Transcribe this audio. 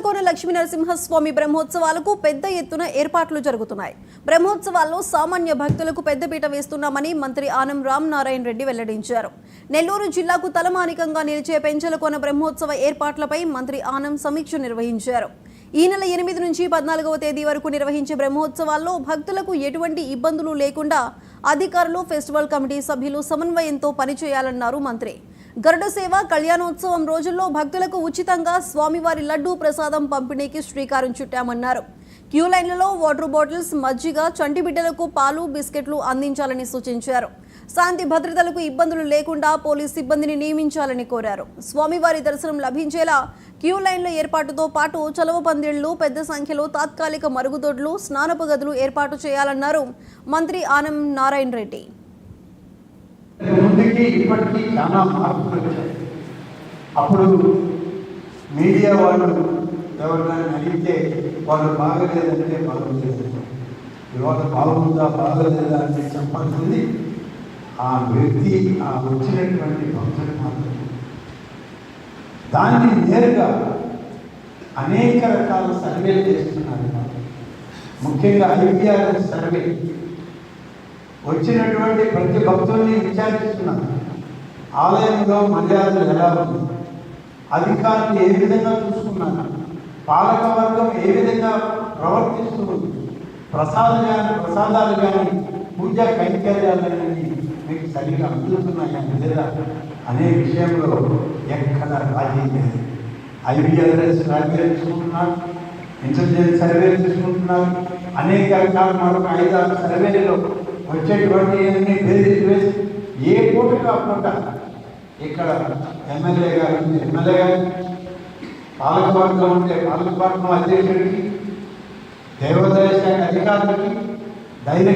కోన లక్ష్మీ నరసింహస్వామి బ్రహ్మోత్సవాలకు పెద్ద ఎత్తున ఏర్పాట్లు జరుగుతున్నాయి. బ్రహ్మోత్సవాల్లో సామాన్య భక్తులకు పెద్దపీట వేస్తున్నామని మంత్రి ఆనం రామనారాయణ రెడ్డి వెల్లడించారు. నెల్లూరు జిల్లాకు తలమానికంగా నిలిచే పెంచలకోన బ్రహ్మోత్సవ ఏర్పాట్లపై మంత్రి ఆనం సమీక్ష నిర్వహించారు. ఈ నెల 8 నుంచి 14వ తేదీ వరకు నిర్వహించే బ్రహ్మోత్సవాల్లో భక్తులకు ఎటువంటి ఇబ్బందులు లేకుండా అధికారులు, ఫెస్టివల్ కమిటీ సభ్యులు సమన్వయంతో పనిచేయాలన్నారు మంత్రి. గరుడ సేవ, కళ్యాణోత్సవం రోజుల్లో భక్తులకు ఉచితంగా స్వామివారి లడ్డూ ప్రసాదం పంపిణీకి శ్రీకారం చుట్టామన్నారు. క్యూ లైన్లలో వాటర్ బాటిల్స్, మజ్జిగ, చంటి బిడ్డలకు పాలు, బిస్కెట్లు అందించాలని సూచించారు. శాంతి భద్రతలకు ఇబ్బందులు లేకుండా పోలీస్ సిబ్బందిని నియమించాలని కోరారు. స్వామివారి దర్శనం లభించేలా క్యూ లైన్ల ఏర్పాటుతో పాటు చలవ పందిళ్లు, పెద్ద సంఖ్యలో తాత్కాలిక మరుగుదొడ్లు, స్నానపు గదులు ఏర్పాటు చేయాలన్నారు మంత్రి ఆనం నారాయణ రెడ్డి. ముందుకి ఇప్పటికీ చాలా మార్పులు వచ్చాయి. అప్పుడు మీడియా వాళ్ళు ఎవరైనా అడిగితే వాళ్ళు బాగలేదంటే బాగలేదు, ఇవాళ బాగుందా బాగలేదా అంటే చెప్పాల్సింది ఆ వ్యక్తి, ఆ వచ్చినటువంటి భక్తులు మాత్రం. దాన్ని నేరుగా అనేక రకాల సర్వేలు చేస్తున్నారు. ముఖ్యంగా ఐపీఆర్ సర్వే వచ్చినటువంటి ప్రతి భక్తుల్ని విచారిస్తున్నారు. ఆలయంలో మర్యాదలు ఎలా ఉంది, అధికారులు ఏ విధంగా చూసుకున్నారు, పాలక వర్గం ఏ విధంగా ప్రవర్తిస్తుంది, ప్రసాదాలు కానీ పూజా కైంకర్యాలన్నీ మీకు సరిగా అందుతున్నాయా లేదా అనే విషయంలో ఎక్కడ రాజీ లేదు. ఐబిఆర్ఎస్ సర్వేలు తీసుకుంటున్నారు, ఇంటెలిజెన్స్ సర్వేలు తీసుకుంటున్నారు, అనేక రకాల మరొక 5-6 సర్వేలలో వచ్చేటువంటి వేసి ఏ పూట కాకుండా ఇక్కడ ఎమ్మెల్యే గారు, పాలకవర్గం ఉంటే పాలకవర్గం అధ్యక్షుడికి, దేవాదాయ శాఖ అధికారులకి ధైర్యం